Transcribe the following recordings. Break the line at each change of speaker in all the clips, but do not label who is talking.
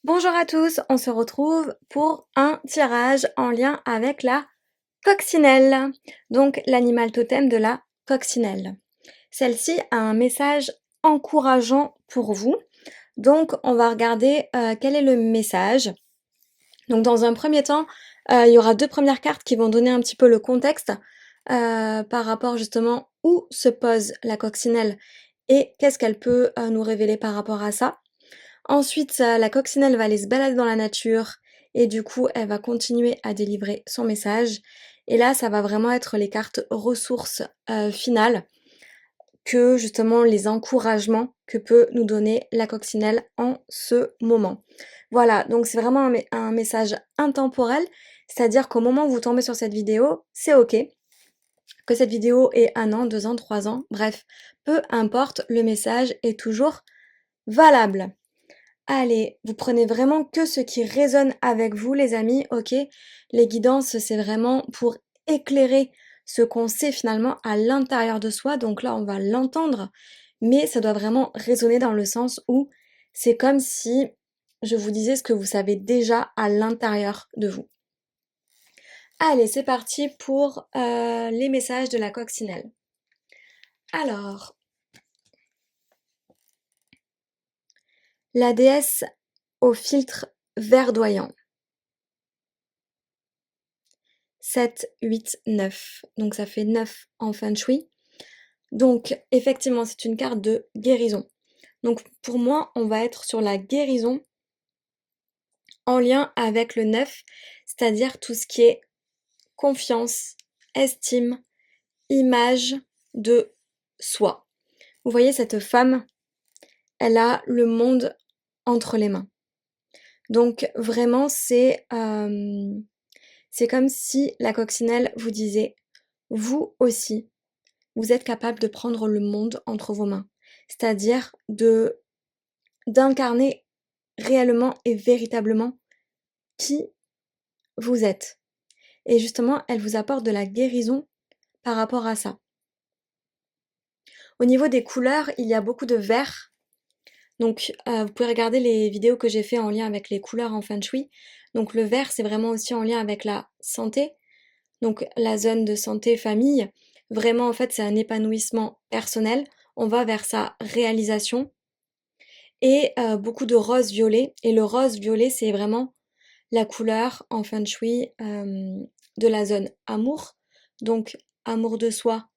Bonjour à tous, on se retrouve pour un tirage en lien avec la coccinelle, donc l'animal totem de la coccinelle. Celle-ci a un message encourageant pour vous, donc on va regarder quel est le message. Donc dans un premier temps, il y aura 2 premières cartes qui vont donner un petit peu le contexte, par rapport justement où se pose la coccinelle et qu'est-ce qu'elle peut, nous révéler par rapport à ça. Ensuite, la coccinelle va aller se balader dans la nature et du coup, elle va continuer à délivrer son message. Et là, ça va vraiment être les cartes ressources finales que justement les encouragements que peut nous donner la coccinelle en ce moment. Voilà, donc c'est vraiment un message intemporel, c'est-à-dire qu'au moment où vous tombez sur cette vidéo, c'est OK. Que cette vidéo ait 1 an, 2 ans, 3 ans, bref, peu importe, le message est toujours valable. Allez, vous prenez vraiment que ce qui résonne avec vous, les amis, OK? Les guidances, c'est vraiment pour éclairer ce qu'on sait finalement à l'intérieur de soi. Donc là, on va l'entendre, mais ça doit vraiment résonner dans le sens où c'est comme si je vous disais ce que vous savez déjà à l'intérieur de vous. Allez, c'est parti pour les messages de la coccinelle. Alors, la déesse au filtre verdoyant. 7, 8, 9. Donc ça fait 9 en feng shui. Donc effectivement, c'est une carte de guérison. Donc pour moi, on va être sur la guérison en lien avec le 9, c'est-à-dire tout ce qui est confiance, estime, image de soi. Vous voyez cette femme, elle a le monde entre les mains. Donc vraiment, c'est comme si la coccinelle vous disait, vous aussi, vous êtes capable de prendre le monde entre vos mains. C'est-à-dire d'incarner réellement et véritablement qui vous êtes. Et justement, elle vous apporte de la guérison par rapport à ça. Au niveau des couleurs, il y a beaucoup de vert. Donc, vous pouvez regarder les vidéos que j'ai fait en lien avec les couleurs en feng shui. Donc, le vert, c'est vraiment aussi en lien avec la santé. Donc, la zone de santé famille. Vraiment, en fait, c'est un épanouissement personnel. On va vers sa réalisation. Et beaucoup de rose violet. Et le rose violet, c'est vraiment la couleur en feng shui de la zone amour. Donc, amour de soi,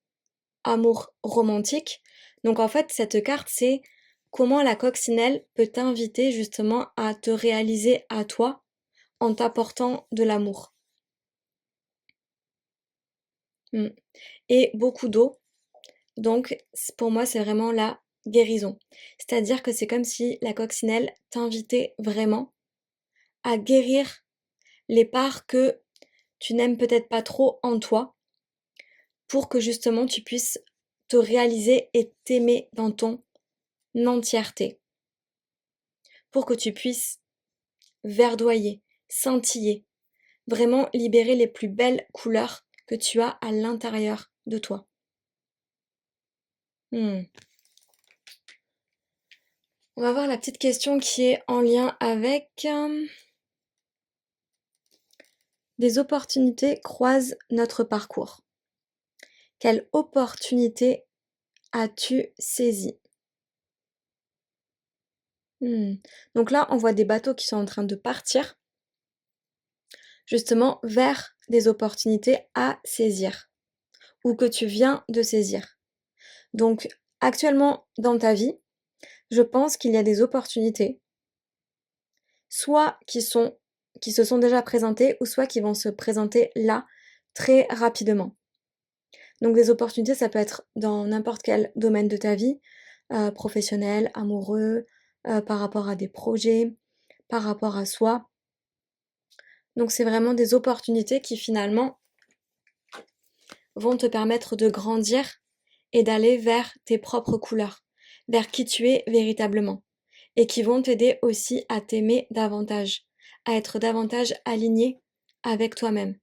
amour romantique. Donc en fait, cette carte, c'est comment la coccinelle peut t'inviter justement à te réaliser à toi en t'apportant de l'amour. Mm. Et beaucoup d'eau. Donc pour moi, c'est vraiment la guérison. C'est-à-dire que c'est comme si la coccinelle t'invitait vraiment à guérir les parts que tu n'aimes peut-être pas trop en toi pour que justement tu puisses te réaliser et t'aimer dans ton entièreté. Pour que tu puisses verdoyer, scintiller, vraiment libérer les plus belles couleurs que tu as à l'intérieur de toi. Hmm. On va voir la petite question qui est en lien avec des opportunités croisent notre parcours. Quelle opportunité as-tu saisie? Donc là, on voit des bateaux qui sont en train de partir justement vers des opportunités à saisir ou que tu viens de saisir. Donc actuellement dans ta vie, je pense qu'il y a des opportunités, soit qui se sont déjà présentées ou soit qui vont se présenter là très rapidement. Donc des opportunités, ça peut être dans n'importe quel domaine de ta vie, professionnel, amoureux, par rapport à des projets, par rapport à soi. Donc c'est vraiment des opportunités qui finalement vont te permettre de grandir et d'aller vers tes propres couleurs, vers qui tu es véritablement, et qui vont t'aider aussi à t'aimer davantage, à être davantage aligné avec toi-même.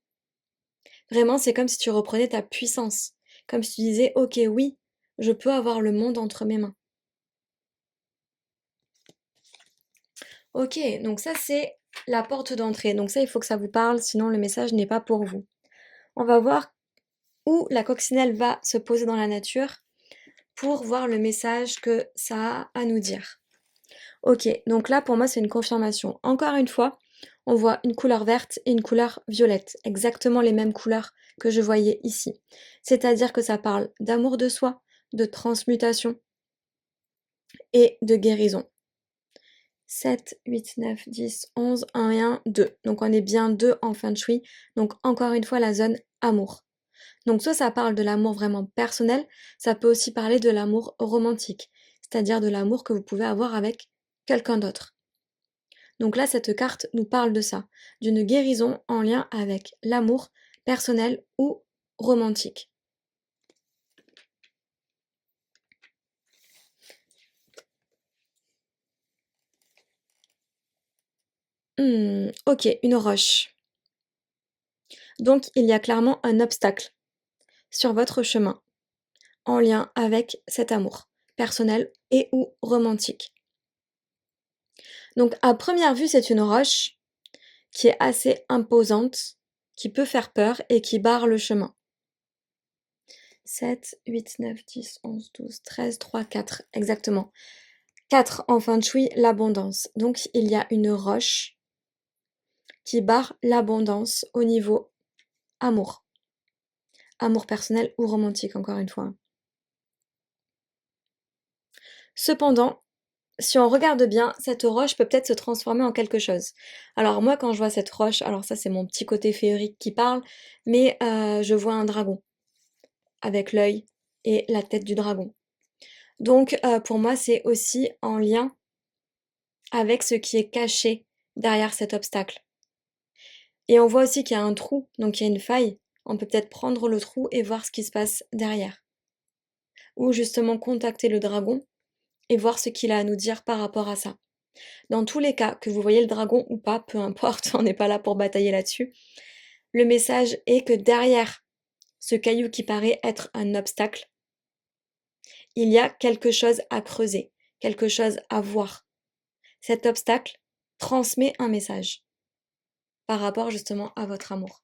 Vraiment, c'est comme si tu reprenais ta puissance, comme si tu disais, ok, oui, je peux avoir le monde entre mes mains. Ok, donc ça c'est la porte d'entrée. Donc ça, il faut que ça vous parle, sinon le message n'est pas pour vous. On va voir où la coccinelle va se poser dans la nature pour voir le message que ça a à nous dire. Ok, donc là pour moi c'est une confirmation. Encore une fois, on voit une couleur verte et une couleur violette, exactement les mêmes couleurs que je voyais ici. C'est-à-dire que ça parle d'amour de soi, de transmutation et de guérison. 7, 8, 9, 10, 11, 1 et 1, 2. Donc on est bien 2 en feng shui. Donc encore une fois la zone amour. Donc soit ça parle de l'amour vraiment personnel, ça peut aussi parler de l'amour romantique, c'est-à-dire de l'amour que vous pouvez avoir avec quelqu'un d'autre. Donc là, cette carte nous parle de ça, d'une guérison en lien avec l'amour personnel ou romantique. Ok, une roche. Donc il y a clairement un obstacle sur votre chemin en lien avec cet amour personnel et ou romantique. Donc à première vue, c'est une roche qui est assez imposante, qui peut faire peur et qui barre le chemin. 7, 8, 9, 10, 11, 12, 13, 3, 4, exactement. 4 en feng shui, l'abondance. Donc il y a une roche qui barre l'abondance au niveau amour. Amour personnel ou romantique, encore une fois. Cependant, si on regarde bien, cette roche peut peut-être se transformer en quelque chose. Alors moi, quand je vois cette roche, alors ça c'est mon petit côté féerique qui parle, mais je vois un dragon avec l'œil et la tête du dragon. Donc pour moi, c'est aussi en lien avec ce qui est caché derrière cet obstacle. Et on voit aussi qu'il y a un trou, donc il y a une faille. On peut peut-être prendre le trou et voir ce qui se passe derrière. Ou justement contacter le dragon et voir ce qu'il a à nous dire par rapport à ça. Dans tous les cas, que vous voyez le dragon ou pas, peu importe, on n'est pas là pour batailler là-dessus. Le message est que derrière ce caillou qui paraît être un obstacle, il y a quelque chose à creuser, quelque chose à voir. Cet obstacle transmet un message par rapport justement à votre amour.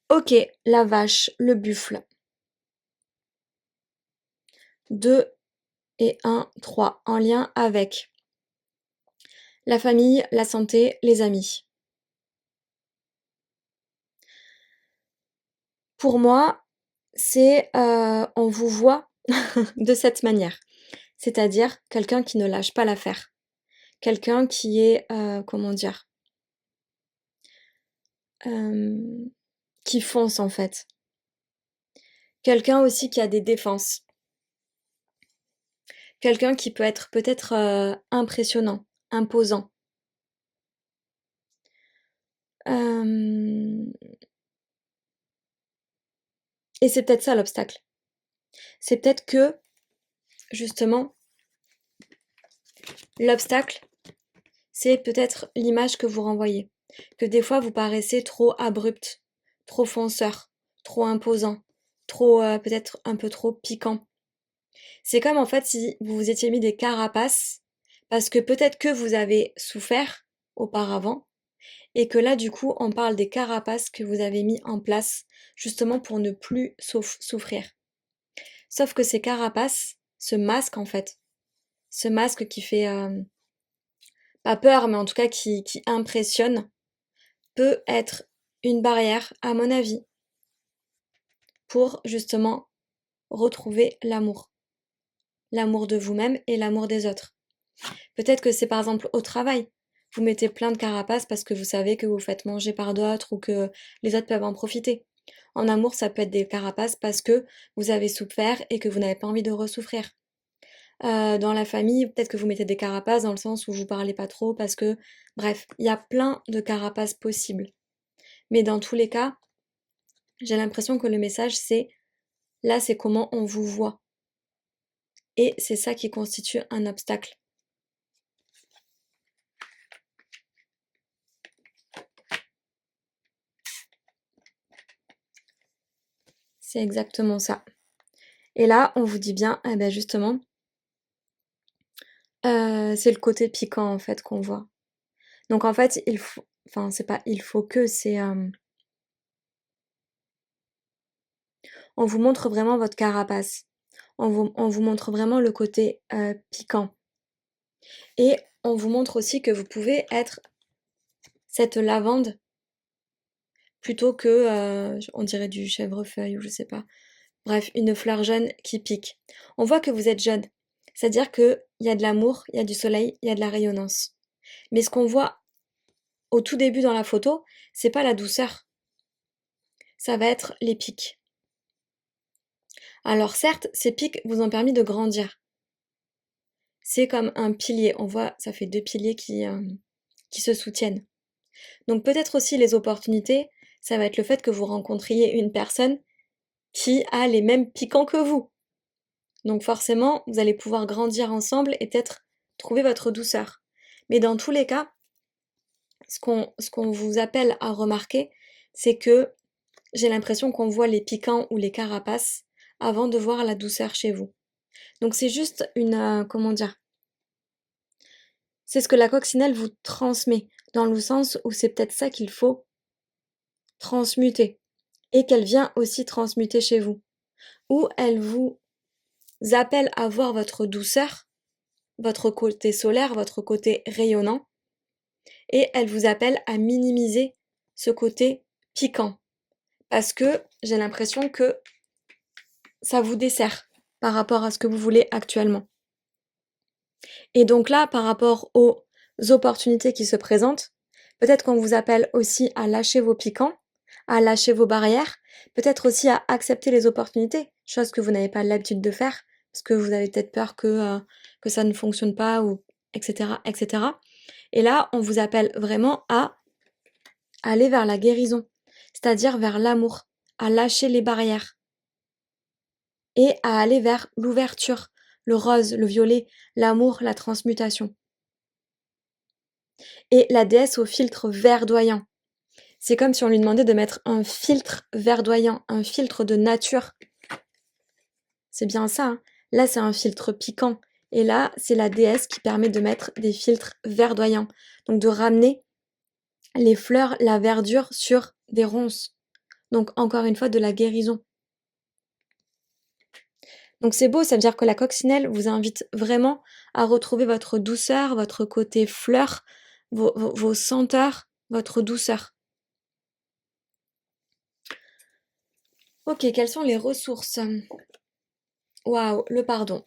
Ok, la vache, le buffle. 2 et 1, 3, en lien avec la famille, la santé, les amis. Pour moi, c'est on vous voit de cette manière, c'est-à-dire quelqu'un qui ne lâche pas l'affaire, quelqu'un qui est, comment dire? Hem, qui fonce en fait. Quelqu'un aussi qui a des défenses. Quelqu'un qui peut être peut-être, impressionnant, imposant. Hem et c'est peut-être ça l'obstacle. C'est peut-être que, justement, l'obstacle, c'est peut-être l'image que vous renvoyez. Que des fois vous paraissez trop abrupt, trop fonceur, trop imposant, trop, peut-être un peu trop piquant. C'est comme en fait si vous vous étiez mis des carapaces, parce que peut-être que vous avez souffert auparavant et que là du coup on parle des carapaces que vous avez mis en place justement pour ne plus souffrir. Sauf que ces carapaces, ce masque en fait, ce masque qui fait, pas peur mais en tout cas qui impressionne, peut être une barrière à mon avis pour justement retrouver l'amour. L'amour de vous-même et l'amour des autres. Peut-être que c'est par exemple au travail. Vous mettez plein de carapaces parce que vous savez que vous faites manger par d'autres ou que les autres peuvent en profiter. En amour, ça peut être des carapaces parce que vous avez souffert et que vous n'avez pas envie de ressouffrir. Dans la famille, peut-être que vous mettez des carapaces dans le sens où vous parlez pas trop parce que, bref, il y a plein de carapaces possibles. Mais dans tous les cas, j'ai l'impression que le message c'est là, c'est comment on vous voit. Et c'est ça qui constitue un obstacle. C'est exactement ça. Et là, on vous dit bien, eh ben justement, c'est le côté piquant en fait qu'on voit. Donc en fait, il faut enfin c'est pas il faut que, c'est, on vous montre vraiment votre carapace. On vous montre vraiment le côté, piquant et on vous montre aussi que vous pouvez être cette lavande plutôt que, on dirait du chèvrefeuille ou je sais pas. Bref, une fleur jeune qui pique. On voit que vous êtes jeune, c'est-à-dire qu'il y a de l'amour, il y a du soleil, il y a de la rayonnance. Mais ce qu'on voit au tout début dans la photo, c'est pas la douceur, ça va être les pics. Alors certes, ces pics vous ont permis de grandir. C'est comme un pilier, on voit, ça fait 2 piliers qui se soutiennent. Donc peut-être aussi les opportunités, ça va être le fait que vous rencontriez une personne qui a les mêmes piquants que vous. Donc forcément, vous allez pouvoir grandir ensemble et peut-être trouver votre douceur. Mais dans tous les cas, ce qu'on vous appelle à remarquer, c'est que j'ai l'impression qu'on voit les piquants ou les carapaces avant de voir la douceur chez vous. Donc c'est juste une, comment dire? C'est ce que la coccinelle vous transmet, dans le sens où c'est peut-être ça qu'il faut transmuter et qu'elle vient aussi transmuter chez vous. Où elle vous appelle à voir votre douceur, votre côté solaire, votre côté rayonnant, et elle vous appelle à minimiser ce côté piquant. Parce que j'ai l'impression que ça vous dessert par rapport à ce que vous voulez actuellement. Et donc là, par rapport aux opportunités qui se présentent, peut-être qu'on vous appelle aussi à lâcher vos piquants, à lâcher vos barrières, peut-être aussi à accepter les opportunités, chose que vous n'avez pas l'habitude de faire, parce que vous avez peut-être peur que ça ne fonctionne pas, ou etc., etc. Et là, on vous appelle vraiment à aller vers la guérison, c'est-à-dire vers l'amour, à lâcher les barrières et à aller vers l'ouverture, le rose, le violet, l'amour, la transmutation. Et la déesse au filtre verdoyant. C'est comme si on lui demandait de mettre un filtre verdoyant, un filtre de nature. C'est bien ça, hein. Là, c'est un filtre piquant. Et là, c'est la déesse qui permet de mettre des filtres verdoyants. Donc de ramener les fleurs, la verdure sur des ronces. Donc encore une fois, de la guérison. Donc c'est beau, ça veut dire que la coccinelle vous invite vraiment à retrouver votre douceur, votre côté fleur, vos senteurs, votre douceur. Ok, quelles sont les ressources? Waouh, le pardon.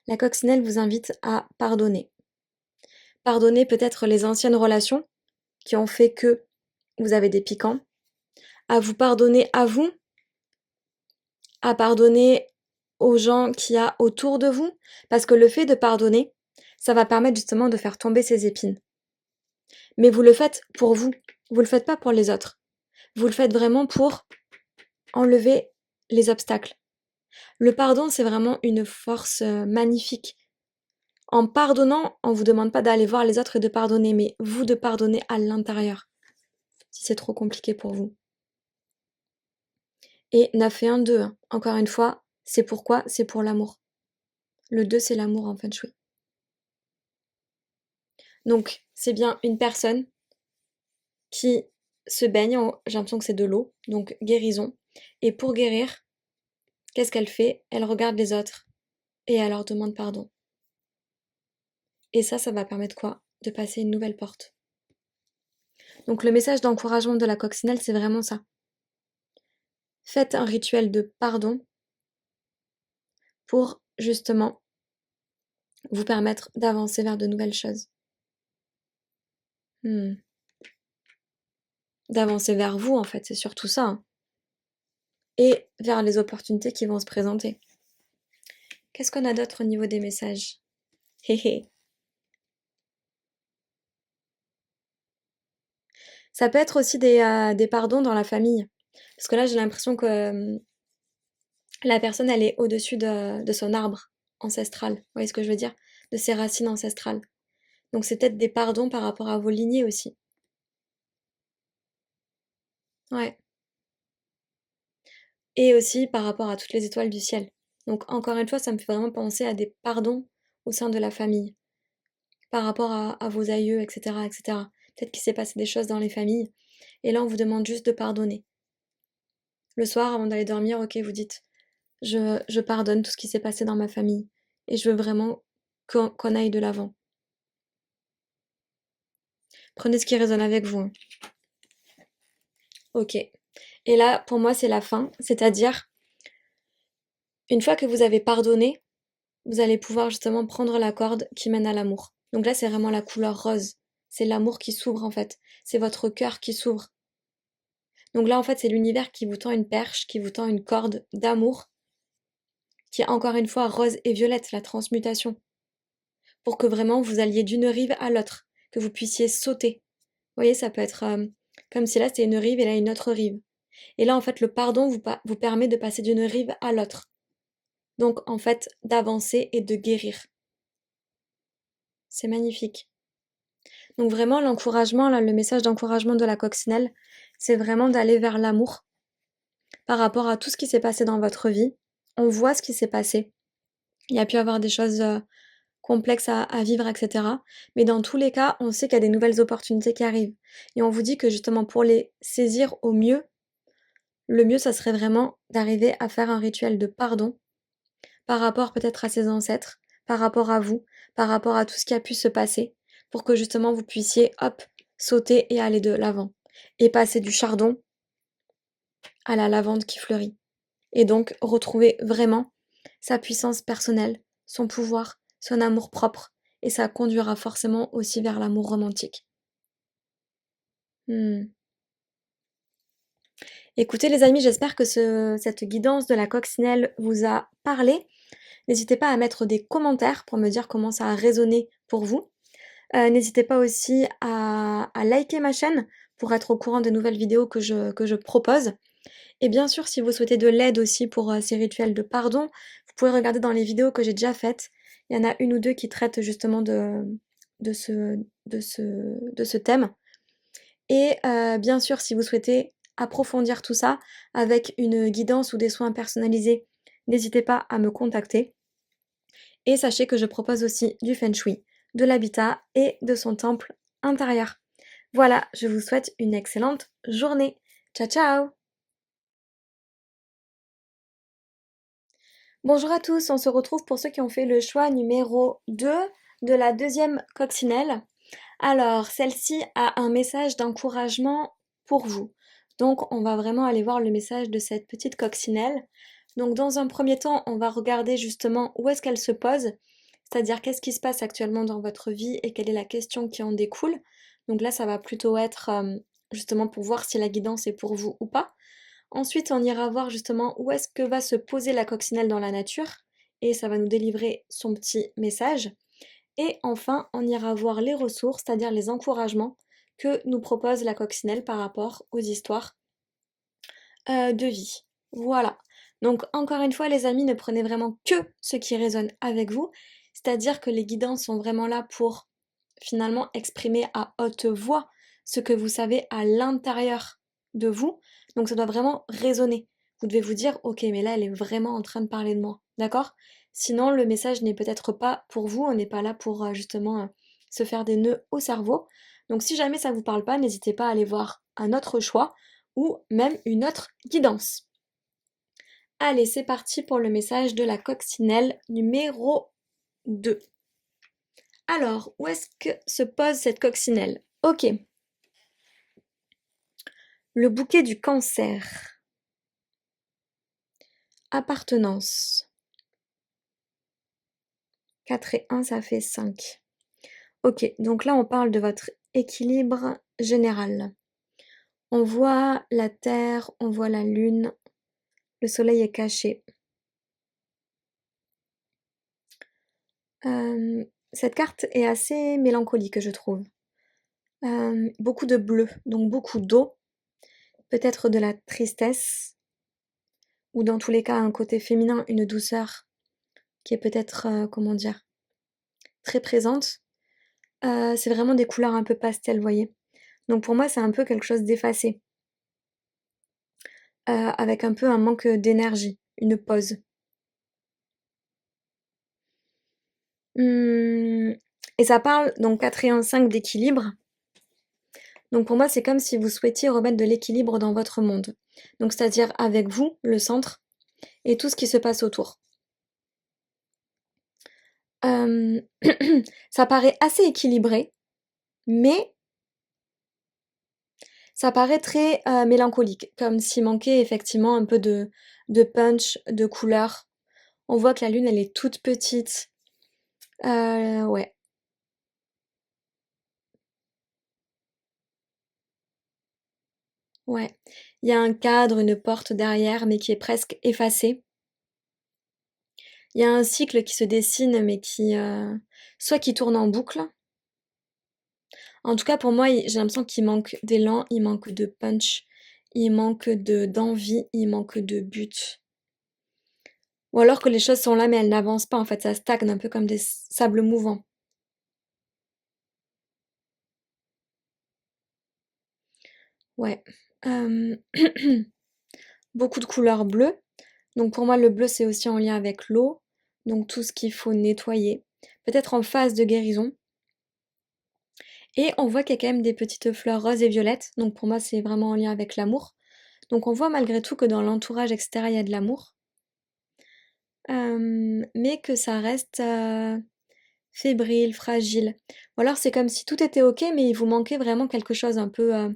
La coccinelle vous invite à pardonner. Pardonner peut-être les anciennes relations qui ont fait que vous avez des piquants, à vous pardonner à vous, à pardonner aux gens qu'il y a autour de vous, parce que le fait de pardonner, ça va permettre justement de faire tomber ces épines. Mais vous le faites pour vous, vous le faites pas pour les autres. Vous le faites vraiment pour enlever les obstacles. Le pardon, c'est vraiment une force magnifique. En pardonnant, on vous demande pas d'aller voir les autres et de pardonner, mais vous de pardonner à l'intérieur, si c'est trop compliqué pour vous. Et 9 et 1, 2, hein. Encore une fois, c'est pourquoi? C'est pour l'amour. Le 2, c'est l'amour en feng shui. Donc, c'est bien une personne qui se baigne, j'ai l'impression que c'est de l'eau, donc guérison. Et pour guérir, qu'est-ce qu'elle fait? Elle regarde les autres et elle leur demande pardon. Et ça va permettre quoi? De passer une nouvelle porte. Donc le message d'encouragement de la coccinelle, c'est vraiment ça. Faites un rituel de pardon pour justement vous permettre d'avancer vers de nouvelles choses. D'avancer vers vous, en fait, c'est surtout ça, hein. Et vers les opportunités qui vont se présenter. Qu'est-ce qu'on a d'autre au niveau des messages? Hé hé. Ça peut être aussi des pardons dans la famille. Parce que là, j'ai l'impression que la personne, elle est au-dessus de son arbre ancestral. Vous voyez ce que je veux dire? De ses racines ancestrales. Donc c'est peut-être des pardons par rapport à vos lignées aussi. Ouais. et aussi par rapport à toutes les étoiles du ciel. Donc encore une fois, ça me fait vraiment penser à des pardons au sein de la famille, par rapport à vos aïeux, et cetera, et cetera. Peut-être qu'il s'est passé des choses dans les familles, et là on vous demande juste de pardonner. Le soir, avant d'aller dormir, OK, vous dites: «Je pardonne tout ce qui s'est passé dans ma famille et je veux vraiment qu'on aille de l'avant». Prenez ce qui résonne avec vous, hein. OK. Et là, pour moi, c'est la fin, c'est-à-dire, une fois que vous avez pardonné, vous allez pouvoir justement prendre la corde qui mène à l'amour. Donc là, c'est vraiment la couleur rose. C'est l'amour qui s'ouvre en fait. C'est votre cœur qui s'ouvre. Donc là, en fait, c'est l'univers qui vous tend une perche, qui vous tend une corde d'amour, qui est encore une fois rose et violette, la transmutation, pour que vraiment vous alliez d'une rive à l'autre, que vous puissiez sauter. Vous voyez, ça peut être comme si là, c'était une rive et là, une autre rive. Et là, en fait, le pardon vous permet de passer d'une rive à l'autre. Donc, en fait, d'avancer et de guérir. C'est magnifique. Donc vraiment, l'encouragement, là, le message d'encouragement de la coccinelle, c'est vraiment d'aller vers l'amour par rapport à tout ce qui s'est passé dans votre vie. On voit ce qui s'est passé. Il y a pu avoir des choses complexes à vivre, etc. Mais dans tous les cas, on sait qu'il y a des nouvelles opportunités qui arrivent. Et on vous dit que justement, pour les saisir au mieux, le mieux, ça serait vraiment d'arriver à faire un rituel de pardon par rapport peut-être à ses ancêtres, par rapport à vous, par rapport à tout ce qui a pu se passer, pour que justement vous puissiez, hop, sauter et aller de l'avant. Et passer du chardon à la lavande qui fleurit. Et donc retrouver vraiment sa puissance personnelle, son pouvoir, son amour propre. Et ça conduira forcément aussi vers l'amour romantique. Hmm. Écoutez les amis, j'espère que cette guidance de la coccinelle vous a parlé. N'hésitez pas à mettre des commentaires pour me dire comment ça a résonné pour vous. N'hésitez pas aussi à liker ma chaîne pour être au courant des nouvelles vidéos que je propose. Et bien sûr, si vous souhaitez de l'aide aussi pour ces rituels de pardon, vous pouvez regarder dans les vidéos que j'ai déjà faites. Il y en a une ou deux qui traitent justement de ce, de ce thème. Et bien sûr, si vous souhaitez approfondir tout ça avec une guidance ou des soins personnalisés, n'hésitez pas à me contacter. Et sachez que je propose aussi du feng shui, de l'habitat et de son temple intérieur. Voilà, je vous souhaite une excellente journée. Ciao ciao! Bonjour à tous, on se retrouve pour ceux qui ont fait le choix numéro 2 de la deuxième coccinelle. Alors, celle-ci a un message d'encouragement pour vous. Donc, on va vraiment aller voir le message de cette petite coccinelle. Donc, dans un premier temps, on va regarder justement où est-ce qu'elle se pose, c'est-à-dire qu'est-ce qui se passe actuellement dans votre vie et quelle est la question qui en découle. Donc là, ça va plutôt être justement pour voir si la guidance est pour vous ou pas. Ensuite, on ira voir justement où est-ce que va se poser la coccinelle dans la nature et ça va nous délivrer son petit message. Et enfin, on ira voir les ressources, c'est-à-dire les encouragements que nous propose la coccinelle par rapport aux histoires de vie. Voilà. Donc encore une fois, les amis, ne prenez vraiment que ce qui résonne avec vous, c'est-à-dire que les guidances sont vraiment là pour finalement exprimer à haute voix ce que vous savez à l'intérieur de vous. Donc ça doit vraiment résonner. Vous devez vous dire, ok, mais là, elle est vraiment en train de parler de moi. D'accord? Sinon, le message n'est peut-être pas pour vous. On n'est pas là pour justement se faire des nœuds au cerveau. Donc si jamais ça ne vous parle pas, n'hésitez pas à aller voir un autre choix ou même une autre guidance. Allez, c'est parti pour le message de la coccinelle numéro 2. Alors, où est-ce que se pose cette coccinelle? Ok. Le bouquet du cancer. Appartenance. 4 et 1, ça fait 5. Ok, donc là, on parle de votre équilibre général. On voit la Terre, on voit la Lune, le Soleil est caché. Cette carte est assez mélancolique, je trouve. Beaucoup de bleu, donc beaucoup d'eau, peut-être de la tristesse, ou dans tous les cas un côté féminin, une douceur qui est peut-être, comment dire, très présente. C'est vraiment des couleurs un peu pastel, vous voyez? Donc pour moi, c'est un peu quelque chose d'effacé. avec un peu un manque d'énergie, une pause. Mmh et ça parle donc 4 et 1, 5 d'équilibre. Donc pour moi, c'est comme si vous souhaitiez remettre de l'équilibre dans votre monde. Donc c'est-à-dire avec vous, le centre, et tout ce qui se passe autour. Hem, ça paraît assez équilibré, mais ça paraît très, mélancolique, comme s'il manquait effectivement un peu de punch, de couleur. On voit que la lune, elle est toute petite. Ouais, ouais. Il y a un cadre, une porte derrière, mais qui est presque effacée. Il y a un cycle qui se dessine, mais qui, soit qui tourne en boucle. En tout cas, pour moi, j'ai l'impression qu'il manque d'élan, il manque de punch, il manque d'envie, il manque de but. Ou alors que les choses sont là, mais elles n'avancent pas, en fait, ça stagne un peu comme des sables mouvants. Ouais. Hem, beaucoup de couleurs bleues. Donc pour moi, le bleu, c'est aussi en lien avec l'eau, donc tout ce qu'il faut nettoyer. Peut-être en phase de guérison. Et on voit qu'il y a quand même des petites fleurs roses et violettes, donc pour moi, c'est vraiment en lien avec l'amour. Donc on voit malgré tout que dans l'entourage et cetera, il y a de l'amour, mais que ça reste, fébrile, fragile. Ou alors c'est comme si tout était OK, mais il vous manquait vraiment quelque chose un peu,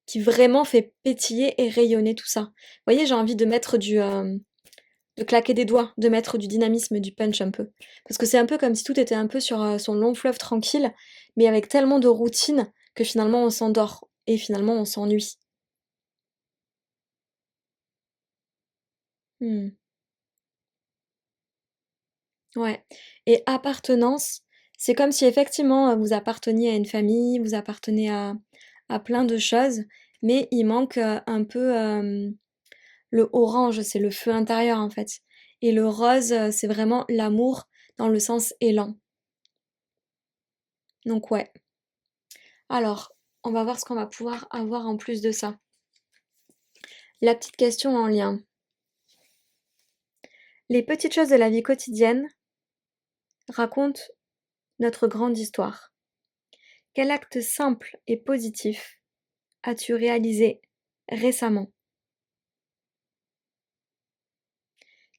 qui vraiment fait pétiller et rayonner tout ça. Vous voyez, j'ai envie de mettre de claquer des doigts, de mettre du dynamisme, du punch un peu. Parce que c'est un peu comme si tout était un peu sur, son long fleuve tranquille, mais avec tellement de routine que finalement on s'endort et finalement on s'ennuie. Mmh. Ouais et appartenance, c'est comme si effectivement, vous apparteniez à une famille, vous appartenez à plein de choses, mais il manque, un peu, le orange, c'est le feu intérieur, en fait et le rose, c'est vraiment l'amour dans le sens élan. Donc ouais. Alors, on va voir ce qu'on va pouvoir avoir en plus de ça. La petite question en lien. Les petites choses de la vie quotidienne racontent notre grande histoire. Quel acte simple et positif as-tu réalisé récemment?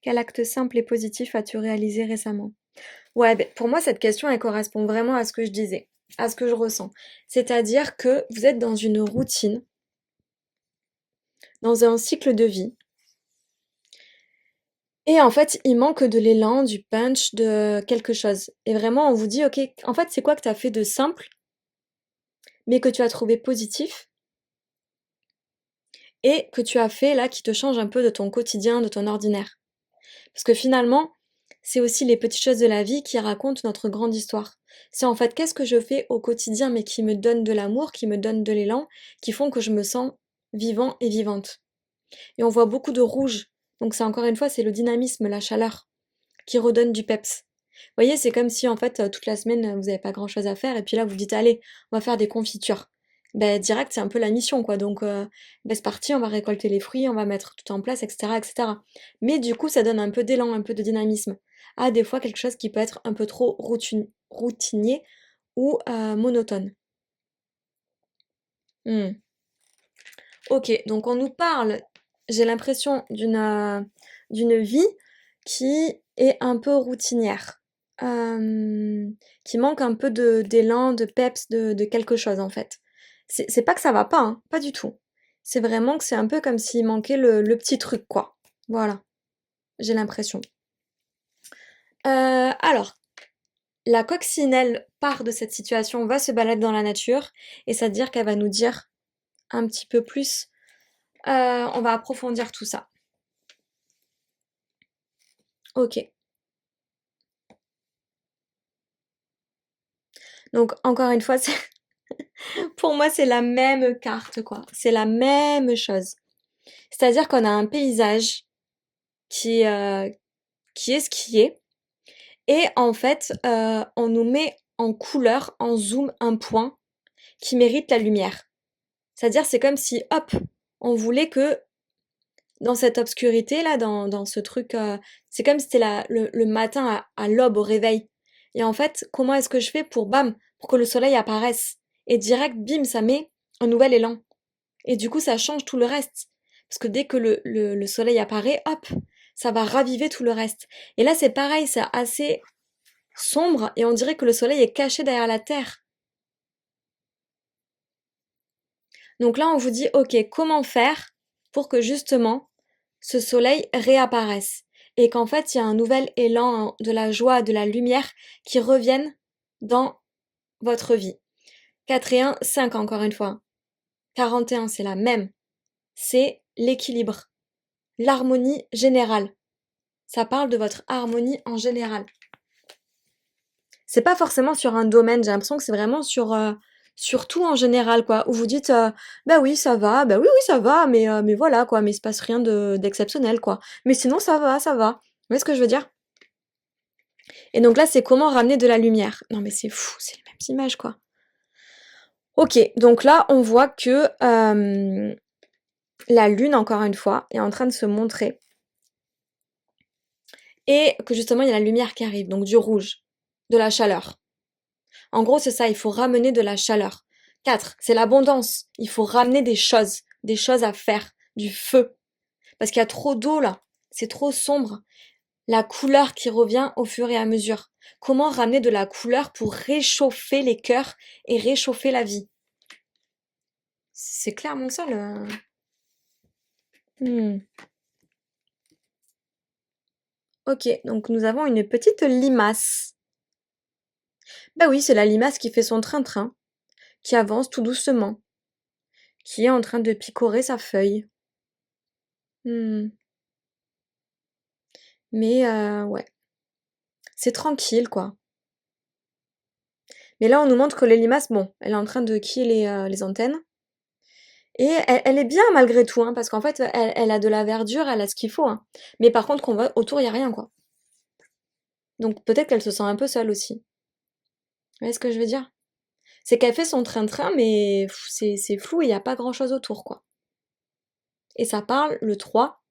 Quel acte simple et positif as-tu réalisé récemment? Ouais, beh, pour moi, cette question, elle correspond vraiment à ce que je disais, à ce que je ressens. C'est-à-dire que vous êtes dans une routine, dans un cycle de vie, et en fait, il manque de l'élan, du punch, de quelque chose. Et vraiment, on vous dit, ok, en fait, c'est quoi que tu as fait de simple, mais que tu as trouvé positif, et que tu as fait là qui te change un peu de ton quotidien, de ton ordinaire. Parce que finalement, c'est aussi les petites choses de la vie qui racontent notre grande histoire. C'est en fait qu'est-ce que je fais au quotidien mais qui me donne de l'amour, qui me donne de l'élan, qui font que je me sens vivant et vivante. Et on voit beaucoup de rouge. Donc c'est encore une fois, c'est le dynamisme, la chaleur qui redonne du peps. Vous voyez, c'est comme si en fait toute la semaine vous n'avez pas grand-chose à faire et puis là vous dites allez, on va faire des confitures. Ben direct, c'est un peu la mission quoi. Donc ben, c'est parti, on va récolter les fruits, on va mettre tout en place, etc., etc. Mais du coup, ça donne un peu d'élan, un peu de dynamisme. À des fois quelque chose qui peut être un peu trop routinier ou monotone. Hmm. Ok, donc on nous parle, j'ai l'impression d'une vie qui est un peu routinière, qui manque un peu d'élan, de peps, de quelque chose en fait. C'est pas que ça va pas, hein, pas du tout. C'est vraiment que c'est un peu comme s'il manquait le petit truc, quoi. Voilà, j'ai l'impression. Alors, la coccinelle part de cette situation, va se balader dans la nature, et c'est-à-dire qu'elle va nous dire un petit peu plus. On va approfondir tout ça. Ok. Donc encore une fois, pour moi, c'est la même carte, quoi. C'est la même chose. C'est-à-dire qu'on a un paysage qui, euh, qui est ce qui est. Et en fait, on nous met en couleur, en zoom, un point qui mérite la lumière. C'est-à-dire, c'est comme si, hop, on voulait que dans cette obscurité-là, dans ce truc, c'est comme si c'était le matin à l'aube, au réveil. Et en fait, comment est-ce que je fais pour, bam, pour que le soleil apparaisse? Et direct, bim, ça met un nouvel élan. Et du coup, ça change tout le reste. Parce que dès que le soleil apparaît, hop, ça va raviver tout le reste. Et là, c'est pareil, c'est assez sombre et on dirait que le soleil est caché derrière la terre. Donc là, on vous dit, ok, comment faire pour que justement ce soleil réapparaisse et qu'en fait, il y a un nouvel élan de la joie, de la lumière qui revienne dans votre vie. 4 et 1, 5 encore une fois. 41, c'est la même. C'est l'équilibre, l'harmonie générale. Ça parle de votre harmonie en général. C'est pas forcément sur un domaine, j'ai l'impression que c'est vraiment sur tout en général, quoi. Où vous dites, bah oui, ça va, bah oui, oui, ça va, mais voilà, quoi, mais il se passe rien d'exceptionnel, quoi. Mais sinon, ça va, ça va. Vous voyez ce que je veux dire? Et donc là, c'est comment ramener de la lumière. Non, mais c'est fou, c'est les mêmes images, quoi. Ok, donc là, on voit que la lune, encore une fois, est en train de se montrer. Et que justement, il y a la lumière qui arrive, donc du rouge, de la chaleur. En gros, c'est ça, il faut ramener de la chaleur. 4, c'est l'abondance. Il faut ramener des choses à faire, du feu. Parce qu'il y a trop d'eau là, c'est trop sombre. La couleur qui revient au fur et à mesure. Comment ramener de la couleur pour réchauffer les cœurs et réchauffer la vie? C'est clair, mon sol. Ok, donc nous avons une petite limace. Bah oui, c'est la limace qui fait son train-train, qui avance tout doucement, qui est en train de picorer sa feuille. Mais ouais, c'est tranquille, quoi. Mais là, on nous montre que les limaces, bon, elle est en train de quiller les antennes. Et elle est bien malgré tout, hein, parce qu'en fait, elle a de la verdure, elle a ce qu'il faut, hein. Mais par contre, qu'on voit autour, il n'y a rien, quoi. Donc peut-être qu'elle se sent un peu seule aussi. Vous voyez ce que je veux dire? C'est qu'elle fait son train-train, mais c'est flou, il n'y a pas grand-chose autour, quoi. Et ça parle, le 3,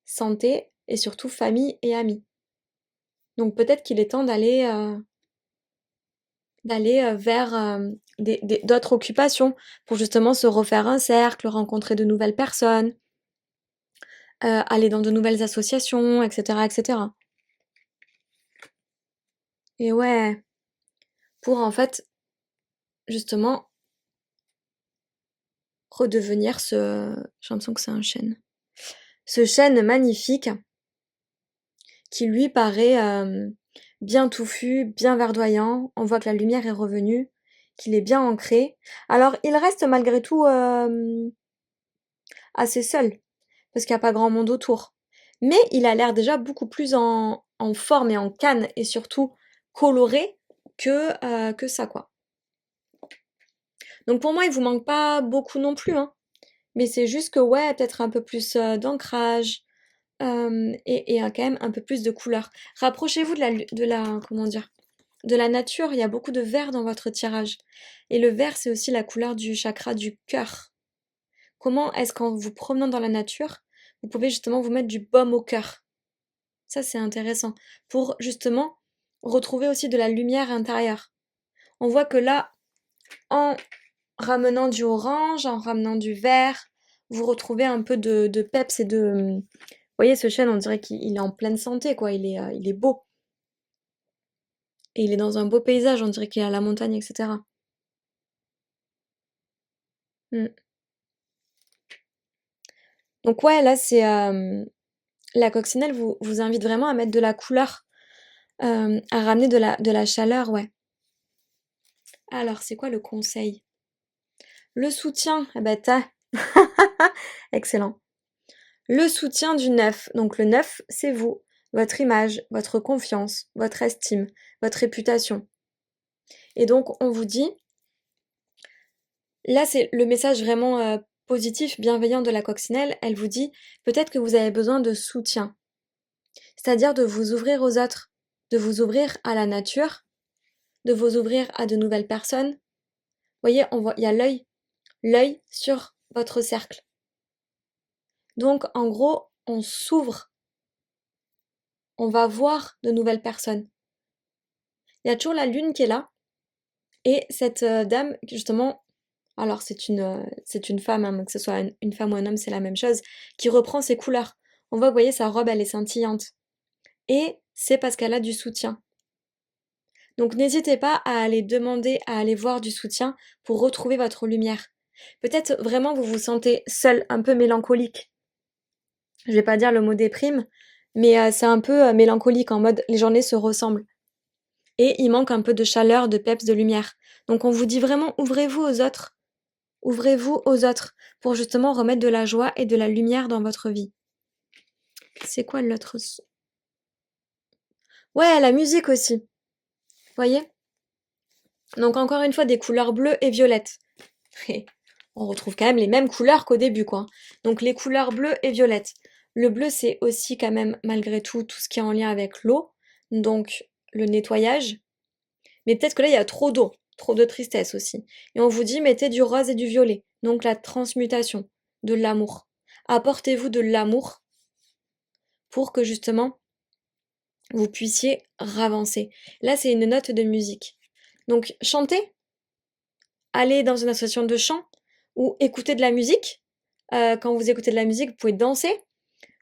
santé et surtout famille et amis. Donc peut-être qu'il est temps d'aller vers d'autres occupations pour justement se refaire un cercle, rencontrer de nouvelles personnes, aller dans de nouvelles associations, etc., etc. Et ouais, pour en fait justement redevenir j'ai l'impression que c'est un chêne, ce chêne magnifique qui lui paraît bien touffu, bien verdoyant. On voit que la lumière est revenue, qu'il est bien ancré. Alors il reste malgré tout assez seul, parce qu'il n'y a pas grand monde autour. Mais il a l'air déjà beaucoup plus en forme et en canne, et surtout coloré que ça, quoi. Donc pour moi, il vous manque pas beaucoup non plus, hein. Mais c'est juste que, ouais, peut-être un peu plus d'ancrage, et quand même un peu plus de couleur. Rapprochez-vous comment dire, de la nature. Il y a beaucoup de vert dans votre tirage. Et le vert, c'est aussi la couleur du chakra du cœur. Comment est-ce qu'en vous promenant dans la nature, vous pouvez justement vous mettre du baume au cœur? Ça, c'est intéressant. Pour justement retrouver aussi de la lumière intérieure. On voit que là, en ramenant du orange, en ramenant du vert, vous retrouvez un peu de peps et de... Vous voyez, ce chêne, on dirait qu'il est en pleine santé, quoi. Il est beau. Et il est dans un beau paysage, on dirait qu'il est à la montagne, etc. Mm. Donc ouais, là, c'est... la coccinelle vous invite vraiment à mettre de la couleur, à ramener de la chaleur, ouais. Alors, c'est quoi le conseil? Le soutien, ah bah excellent. Le soutien du 9. Donc le 9, c'est vous, votre image, votre confiance, votre estime, votre réputation. Et donc on vous dit, là c'est le message vraiment positif, bienveillant de la coccinelle, elle vous dit peut-être que vous avez besoin de soutien. C'est-à-dire de vous ouvrir aux autres, de vous ouvrir à la nature, de vous ouvrir à de nouvelles personnes. Vous voyez, il y a l'œil sur votre cercle. Donc en gros, on s'ouvre, on va voir de nouvelles personnes. Il y a toujours la lune qui est là et cette, dame justement, alors c'est une femme, hein, donc que ce soit une femme ou un homme, c'est la même chose, qui reprend ses couleurs. On voit, vous voyez, sa robe, elle est scintillante et c'est parce qu'elle a du soutien. Donc n'hésitez pas à aller demander, à aller voir du soutien pour retrouver votre lumière. Peut-être vraiment vous vous sentez seul, un peu mélancolique. Je vais pas dire le mot déprime, mais c'est un peu, mélancolique en mode les journées se ressemblent et il manque un peu de chaleur, de peps, de lumière. Donc on vous dit vraiment ouvrez-vous aux autres pour justement remettre de la joie et de la lumière dans votre vie. C'est quoi l'autre Ouais, la musique aussi, voyez? Donc encore une fois des couleurs bleues et violettes. On retrouve quand même les mêmes couleurs qu'au début, quoi. Donc les couleurs bleues et violettes. Le bleu, c'est aussi quand même, malgré tout ce qui est en lien avec l'eau, donc le nettoyage. Mais peut-être que là, il y a trop de tristesse aussi. Et on vous dit, mettez du rose et du violet, donc la transmutation, de l'amour. Apportez-vous de l'amour pour que justement, vous puissiez ravancer. Là, c'est une note de musique. Donc, chantez, allez dans une association de chant ou écoutez de la musique. Quand vous écoutez de la musique, vous pouvez danser.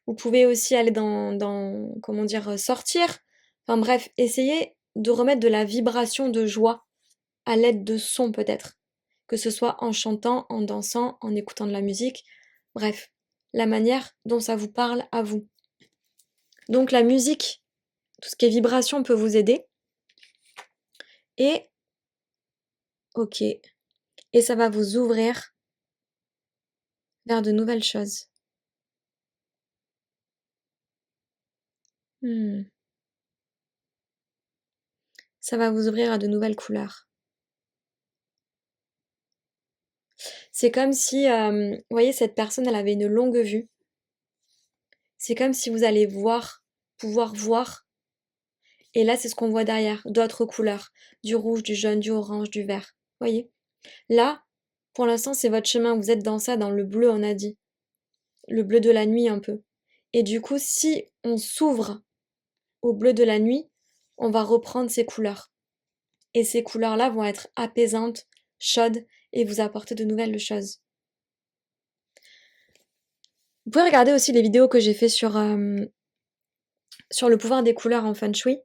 Vous pouvez aussi aller comment dire, sortir. Enfin bref, essayez de remettre de la vibration de joie à l'aide de sons peut-être. Que ce soit en chantant, en dansant, en écoutant de la musique. Bref, la manière dont ça vous parle à vous. Donc la musique, tout ce qui est vibration peut vous aider. Et, ok, et ça va vous ouvrir vers de nouvelles choses. Hmm. Ça va vous ouvrir à de nouvelles couleurs. C'est comme si, vous voyez, cette personne, elle avait une longue vue. C'est comme si vous allez pouvoir voir, et là, c'est ce qu'on voit derrière, d'autres couleurs, du rouge, du jaune, du orange, du vert. Voyez? Là, pour l'instant, c'est votre chemin, vous êtes dans ça, dans le bleu, on a dit. Le bleu de la nuit un peu. Et du coup, si on s'ouvre au bleu de la nuit, on va reprendre ces couleurs. Et ces couleurs-là vont être apaisantes, chaudes, et vous apporter de nouvelles choses. Vous pouvez regarder aussi les vidéos que j'ai fait sur le pouvoir des couleurs en feng shui.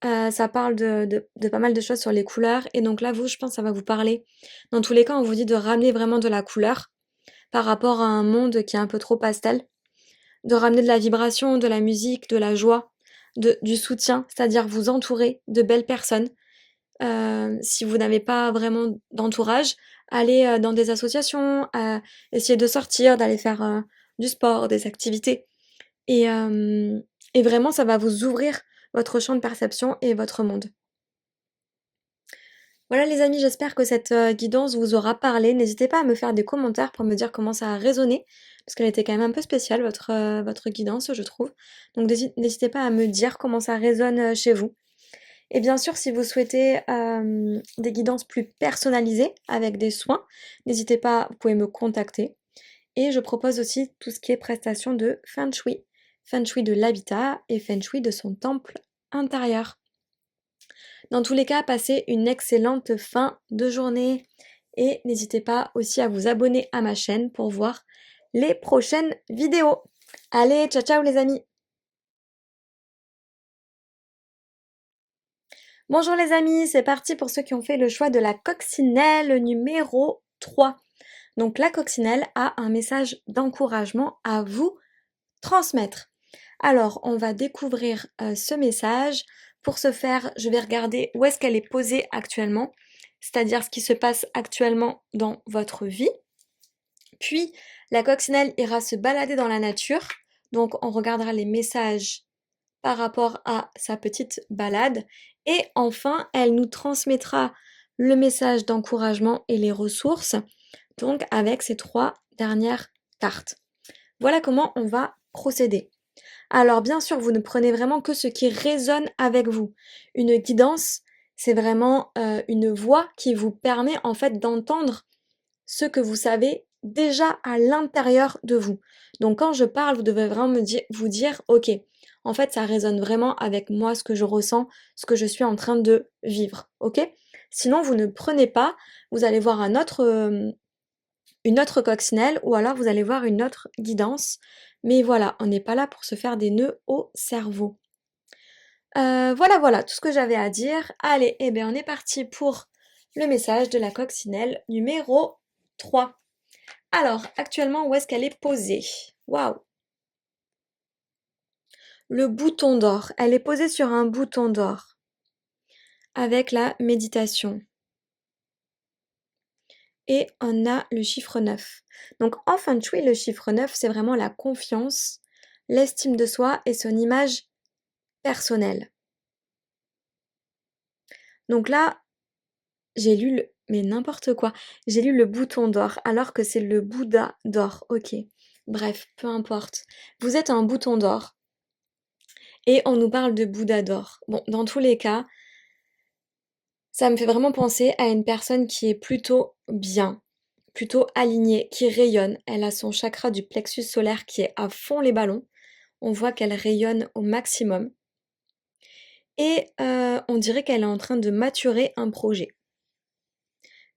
Ça parle de pas mal de choses sur les couleurs et donc là, vous, je pense, ça va vous parler. Dans tous les cas, on vous dit de ramener vraiment de la couleur par rapport à un monde qui est un peu trop pastel, de ramener de la vibration, de la musique, de la joie, du soutien, c'est-à-dire vous entourer de belles personnes. Si vous n'avez pas vraiment d'entourage, allez, dans des associations, essayer de sortir, d'aller faire, du sport, des activités et vraiment ça va vous ouvrir votre champ de perception et votre monde. Voilà les amis, j'espère que cette, guidance vous aura parlé. N'hésitez pas à me faire des commentaires pour me dire comment ça a résonné, parce qu'elle était quand même un peu spéciale votre guidance, je trouve. Donc n'hésitez pas à me dire comment ça résonne, chez vous. Et bien sûr, si vous souhaitez, des guidances plus personnalisées avec des soins, n'hésitez pas, vous pouvez me contacter. Et je propose aussi tout ce qui est prestation de feng shui de l'habitat et feng shui de son temple intérieur. Dans tous les cas, passez une excellente fin de journée et n'hésitez pas aussi à vous abonner à ma chaîne pour voir les prochaines vidéos. Allez, ciao ciao les amis! Bonjour les amis, c'est parti pour ceux qui ont fait le choix de la coccinelle numéro 3. Donc la coccinelle a un message d'encouragement à vous transmettre. Alors, on va découvrir ce message. Pour ce faire, je vais regarder où est-ce qu'elle est posée actuellement, c'est-à-dire ce qui se passe actuellement dans votre vie. Puis, la coccinelle ira se balader dans la nature. Donc, on regardera les messages par rapport à sa petite balade. Et enfin, elle nous transmettra le message d'encouragement et les ressources, donc avec ces 3 dernières cartes. Voilà comment on va procéder. Alors bien sûr, vous ne prenez vraiment que ce qui résonne avec vous. Une guidance, c'est vraiment une voix qui vous permet en fait d'entendre ce que vous savez déjà à l'intérieur de vous. Donc quand je parle, vous devez vraiment vous dire, ok, en fait, ça résonne vraiment avec moi, ce que je ressens, ce que je suis en train de vivre, ok? Sinon, vous ne prenez pas, vous allez voir une autre coccinelle ou alors vous allez voir une autre guidance. Mais voilà, on n'est pas là pour se faire des nœuds au cerveau. Voilà tout ce que j'avais à dire. Allez, eh bien on est parti pour le message de la coccinelle numéro 3. Alors, actuellement, où est-ce qu'elle est posée? Waouh! Le bouton d'or. Elle est posée sur un bouton d'or avec la méditation. Et on a le chiffre 9. Donc en Feng Shui, le chiffre 9, c'est vraiment la confiance, l'estime de soi et son image personnelle. Donc là, j'ai lu mais n'importe quoi. J'ai lu le bouton d'or alors que c'est le Bouddha d'or. Ok. Bref, peu importe. Vous êtes un bouton d'or et on nous parle de Bouddha d'or. Bon, dans tous les cas, ça me fait vraiment penser à une personne qui est plutôt bien, plutôt alignée, qui rayonne. Elle a son chakra du plexus solaire qui est à fond les ballons. On voit qu'elle rayonne au maximum. Et on dirait qu'elle est en train de maturer un projet.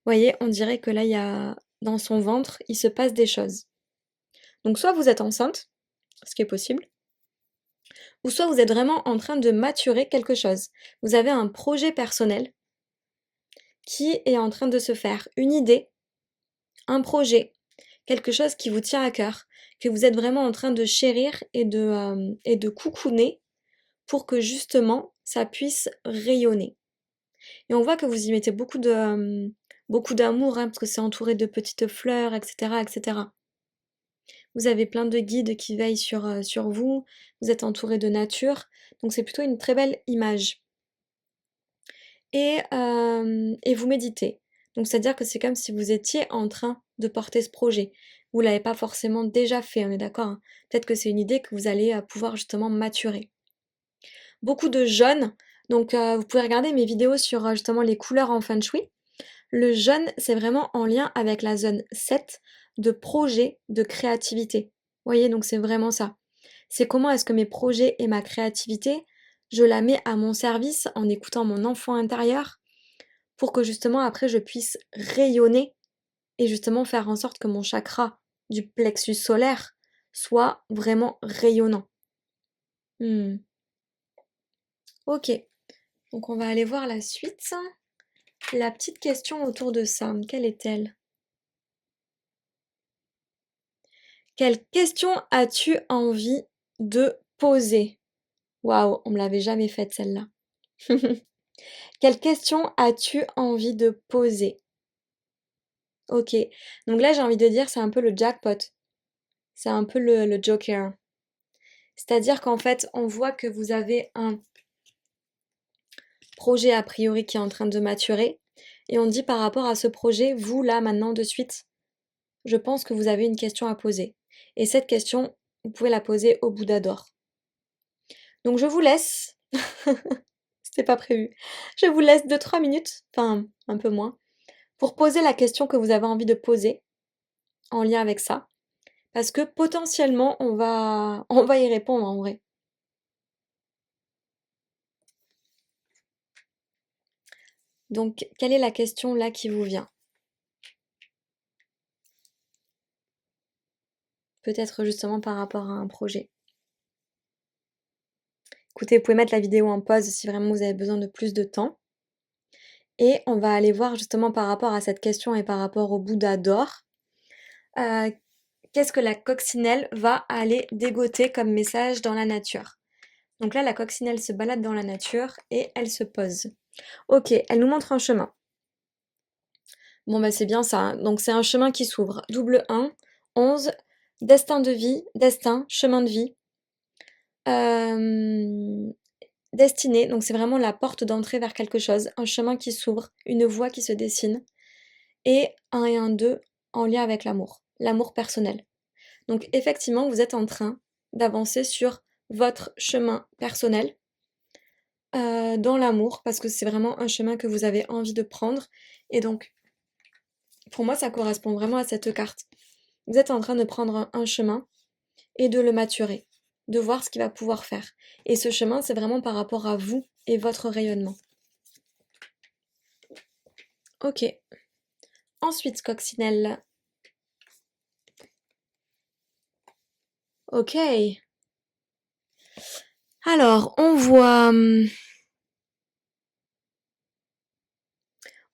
Vous voyez, on dirait que là, il y a dans son ventre, il se passe des choses. Donc soit vous êtes enceinte, ce qui est possible, ou soit vous êtes vraiment en train de maturer quelque chose. Vous avez un projet personnel qui est en train de se faire, une idée, un projet, quelque chose qui vous tient à cœur, que vous êtes vraiment en train de chérir et de coucouner pour que justement ça puisse rayonner. Et on voit que vous y mettez beaucoup d'amour, hein, parce que c'est entouré de petites fleurs, etc., etc. Vous avez plein de guides qui veillent sur vous, vous êtes entouré de nature, donc c'est plutôt une très belle image. Et vous méditez. Donc c'est-à-dire que c'est comme si vous étiez en train de porter ce projet. Vous l'avez pas forcément déjà fait, on est d'accord, hein? Peut-être que c'est une idée que vous allez pouvoir justement maturer. Beaucoup de jaune, donc vous pouvez regarder mes vidéos sur justement les couleurs en Feng Shui. Le jaune, c'est vraiment en lien avec la zone 7 de projet, de créativité. Vous voyez, donc c'est vraiment ça. C'est comment est-ce que mes projets et ma créativité, je la mets à mon service en écoutant mon enfant intérieur pour que justement après je puisse rayonner et justement faire en sorte que mon chakra du plexus solaire soit vraiment rayonnant. Hmm. Ok, donc on va aller voir la suite. La petite question autour de ça, quelle est-elle? Quelle question as-tu envie de poser? Waouh, on me l'avait jamais faite celle-là. Quelle question as-tu envie de poser? Ok, donc là j'ai envie de dire c'est un peu le jackpot, c'est un peu le joker. C'est-à-dire qu'en fait on voit que vous avez un projet a priori qui est en train de maturer et on dit par rapport à ce projet, vous là maintenant de suite, je pense que vous avez une question à poser. Et cette question, vous pouvez la poser au Bouddha d'or. Donc je vous laisse, c'était pas prévu, je vous laisse 2-3 minutes, enfin un peu moins, pour poser la question que vous avez envie de poser en lien avec ça. Parce que potentiellement, on va y répondre en vrai. Donc, quelle est la question là qui vous vient? Peut-être justement par rapport à un projet. Écoutez, vous pouvez mettre la vidéo en pause si vraiment vous avez besoin de plus de temps. Et on va aller voir justement par rapport à cette question et par rapport au Bouddha d'or, qu'est-ce que la coccinelle va aller dégoter comme message dans la nature. Donc là, la coccinelle se balade dans la nature et elle se pose. Ok, elle nous montre un chemin. Bon bah c'est bien ça, hein. Donc c'est un chemin qui s'ouvre. Double 1, 11, destin de vie, destin, chemin de vie. Destinée, donc c'est vraiment la porte d'entrée vers quelque chose, un chemin qui s'ouvre, une voie qui se dessine. Et 1 et 1, 2 en lien avec l'amour personnel. Donc effectivement, vous êtes en train d'avancer sur votre chemin personnel dans l'amour, parce que c'est vraiment un chemin que vous avez envie de prendre. Et donc, pour moi, ça correspond vraiment à cette carte. Vous êtes en train de prendre un chemin et de le maturer, de voir ce qu'il va pouvoir faire. Et ce chemin, c'est vraiment par rapport à vous et votre rayonnement. Ok. Ensuite, coccinelle. Ok. Alors, on voit...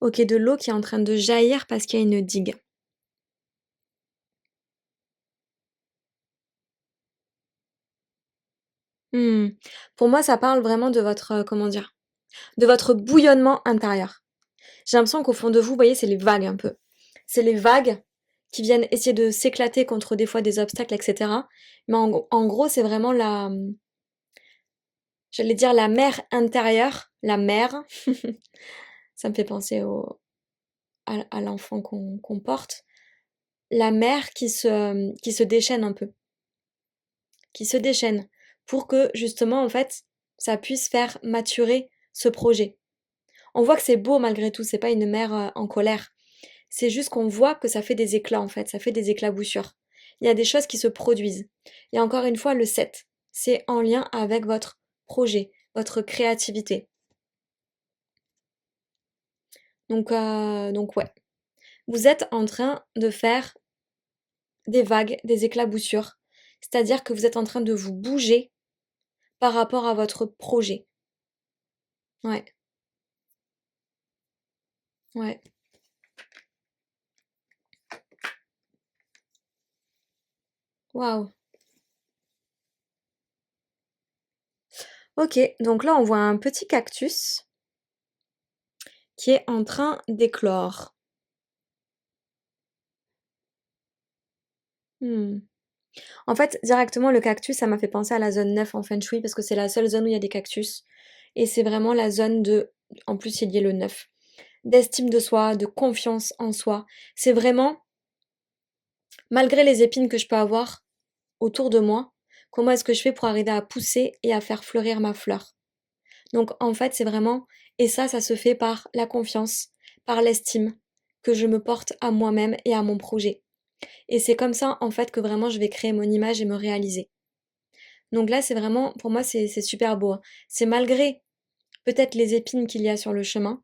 Ok, de l'eau qui est en train de jaillir parce qu'il y a une digue. Pour moi, ça parle vraiment de votre, comment dire, de votre bouillonnement intérieur. J'ai l'impression qu'au fond de vous, vous voyez, c'est les vagues un peu. C'est les vagues qui viennent essayer de s'éclater contre des fois des obstacles, etc. Mais en gros, c'est vraiment j'allais dire la mer intérieure, la mer. Ça me fait penser à l'enfant qu'on porte. La mer qui se déchaîne un peu, qui se déchaîne pour que justement, en fait, ça puisse faire maturer ce projet. On voit que c'est beau malgré tout, c'est pas une mer en colère. C'est juste qu'on voit que ça fait des éclats en fait, ça fait des éclaboussures. Il y a des choses qui se produisent. Et encore une fois, le 7, c'est en lien avec votre projet, votre créativité. Donc ouais, vous êtes en train de faire des vagues, des éclaboussures. C'est-à-dire que vous êtes en train de vous bouger par rapport à votre projet. Ouais, ouais. Waouh. Ok, donc là on voit un petit cactus qui est en train d'éclore. Hmm. En fait, directement, le cactus, ça m'a fait penser à la zone 9 en Feng Shui parce que c'est la seule zone où il y a des cactus. Et c'est vraiment la zone de, en plus, il y a le 9, d'estime de soi, de confiance en soi. C'est vraiment, malgré les épines que je peux avoir autour de moi, comment est-ce que je fais pour arriver à pousser et à faire fleurir ma fleur. Donc, en fait, c'est vraiment, et ça se fait par la confiance, par l'estime que je me porte à moi-même et à mon projet. Et c'est comme ça, en fait, que vraiment je vais créer mon image et me réaliser. Donc là, c'est vraiment, pour moi, c'est super beau, hein. C'est malgré peut-être les épines qu'il y a sur le chemin,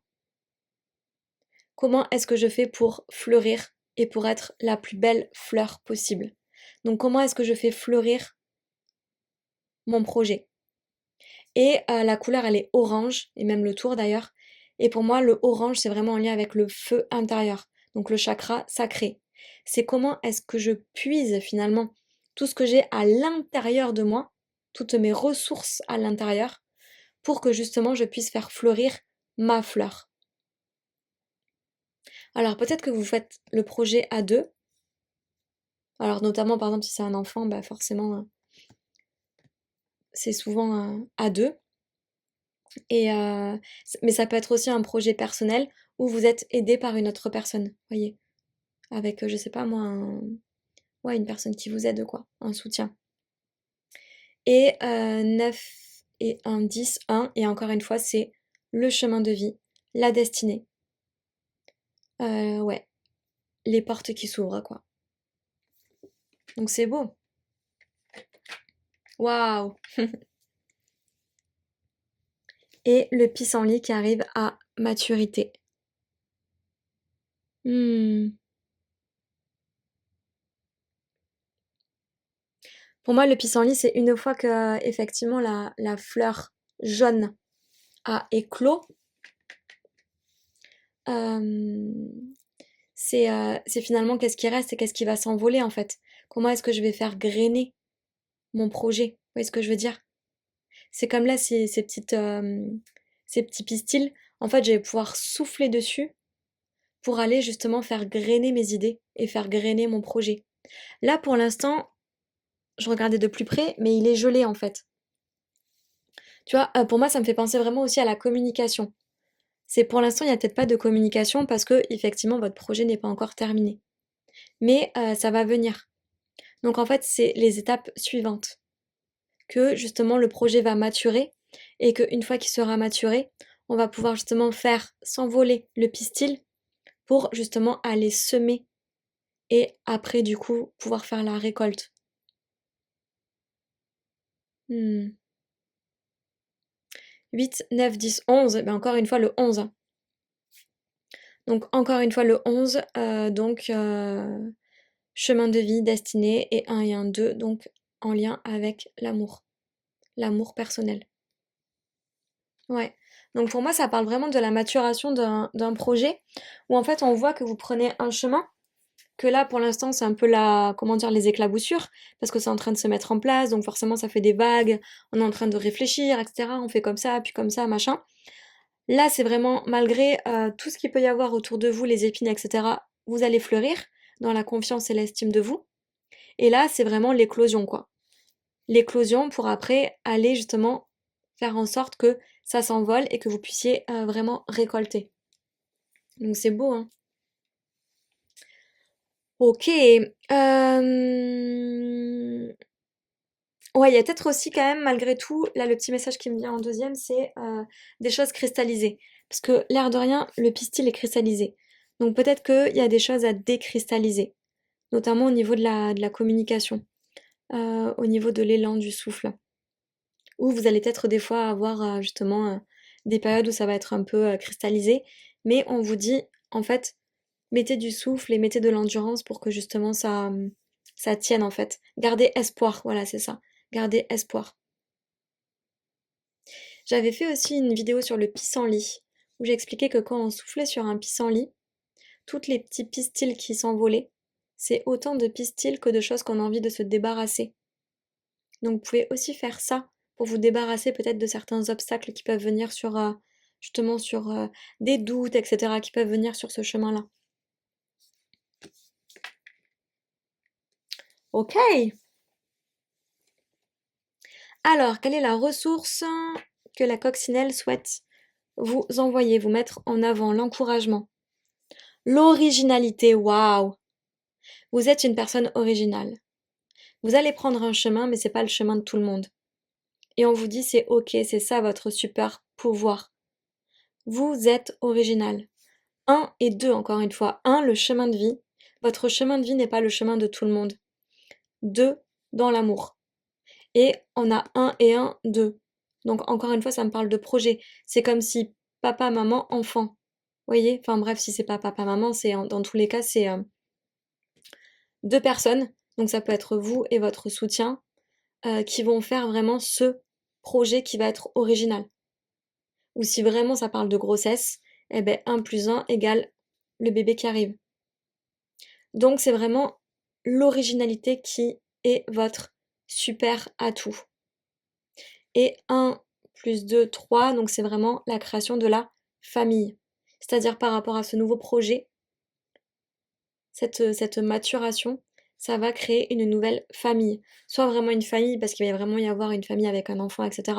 comment est-ce que je fais pour fleurir et pour être la plus belle fleur possible. Donc comment est-ce que je fais fleurir mon projet. Et la couleur, elle est orange, et même le tour d'ailleurs. Et pour moi, le orange, c'est vraiment en lien avec le feu intérieur, donc le chakra sacré. C'est comment est-ce que je puise finalement tout ce que j'ai à l'intérieur de moi, toutes mes ressources à l'intérieur, pour que justement je puisse faire fleurir ma fleur. Alors peut-être que vous faites le projet à deux. Alors notamment par exemple si c'est un enfant, bah forcément c'est souvent à deux. Et mais ça peut être aussi un projet personnel où vous êtes aidé par une autre personne, voyez, avec je sais pas moi, ouais, une personne qui vous aide quoi, un soutien. Et 9 et 1, 10, 1 et encore une fois c'est le chemin de vie, la destinée. Ouais, les portes qui s'ouvrent quoi. Donc c'est beau. Waouh! Et le pissenlit qui arrive à maturité. Mmh. Pour moi, le pissenlit, c'est une fois que effectivement la fleur jaune a éclos, hem, c'est finalement qu'est-ce qui reste et qu'est-ce qui va s'envoler en fait. Comment est-ce que je vais faire grainer mon projet? Vous voyez ce que je veux dire? C'est comme là ces petits pistils, en fait, je vais pouvoir souffler dessus pour aller justement faire grainer mes idées et faire grainer mon projet. Là, pour l'instant, je regardais de plus près, mais il est gelé en fait. Tu vois, pour moi, ça me fait penser vraiment aussi à la communication. C'est pour l'instant, il y a peut-être pas de communication parce que effectivement votre projet n'est pas encore terminé. Mais ça va venir. Donc en fait, c'est les étapes suivantes. Que justement le projet va maturer et qu'une fois qu'il sera maturé, on va pouvoir justement faire s'envoler le pistil pour justement aller semer et après du coup pouvoir faire la récolte. Mmh. 8, 9, 10, 11, ben encore une fois le 11, hein. Donc encore une fois le 11, chemin de vie, destinée et 1 et 1, 2, donc en lien avec l'amour personnel. Ouais. Donc pour moi, ça parle vraiment de la maturation d'un projet où en fait on voit que vous prenez un chemin, que là pour l'instant c'est un peu la, comment dire, les éclaboussures, parce que c'est en train de se mettre en place, donc forcément ça fait des vagues, on est en train de réfléchir, etc. On fait comme ça, puis comme ça, machin. Là, c'est vraiment malgré tout ce qu'il peut y avoir autour de vous, les épines, etc., vous allez fleurir dans la confiance et l'estime de vous. Et là, c'est vraiment l'éclosion, quoi. L'éclosion pour après aller justement faire en sorte que ça s'envole et que vous puissiez vraiment récolter. Donc c'est beau, hein. Ok. Ouais, il y a peut-être aussi quand même, malgré tout, là le petit message qui me vient en deuxième, c'est des choses cristallisées. Parce que l'air de rien, le pistil est cristallisé. Donc peut-être qu'il y a des choses à décristalliser, notamment au niveau de la communication, au niveau de l'élan du souffle. Où vous allez peut-être des fois avoir justement des périodes où ça va être un peu cristallisé, mais on vous dit en fait mettez du souffle et mettez de l'endurance pour que justement ça tienne en fait. Gardez espoir, voilà c'est ça. Gardez espoir. J'avais fait aussi une vidéo sur le pissenlit où j'expliquais que quand on soufflait sur un pissenlit, toutes les petits pistils qui s'envolaient, c'est autant de pistils que de choses qu'on a envie de se débarrasser. Donc vous pouvez aussi faire ça pour vous débarrasser peut-être de certains obstacles qui peuvent venir sur justement sur des doutes, etc., qui peuvent venir sur ce chemin-là. Ok. Alors, quelle est la ressource que la coccinelle souhaite vous envoyer, vous mettre en avant? L'encouragement. L'originalité, waouh! Vous êtes une personne originale. Vous allez prendre un chemin, mais c'est pas le chemin de tout le monde. Et on vous dit c'est ok, c'est ça votre super pouvoir. Vous êtes original. 1 et 2, encore une fois. 1, le chemin de vie. Votre chemin de vie n'est pas le chemin de tout le monde. 2, dans l'amour. Et on a 1 et 1, 2. Donc encore une fois, ça me parle de projet. C'est comme si papa, maman, enfant. Vous voyez? Enfin bref, si c'est pas papa, maman, c'est dans tous les cas, c'est 2 personnes. Donc ça peut être vous et votre soutien qui vont faire vraiment ce projet qui va être original. Ou si vraiment ça parle de grossesse, eh ben 1 plus 1 égale le bébé qui arrive. Donc c'est vraiment l'originalité qui est votre super atout. Et 1 plus 2, 3, donc c'est vraiment la création de la famille. C'est-à-dire par rapport à ce nouveau projet, cette maturation, ça va créer une nouvelle famille. Soit vraiment une famille, parce qu'il va vraiment y avoir une famille avec un enfant, etc.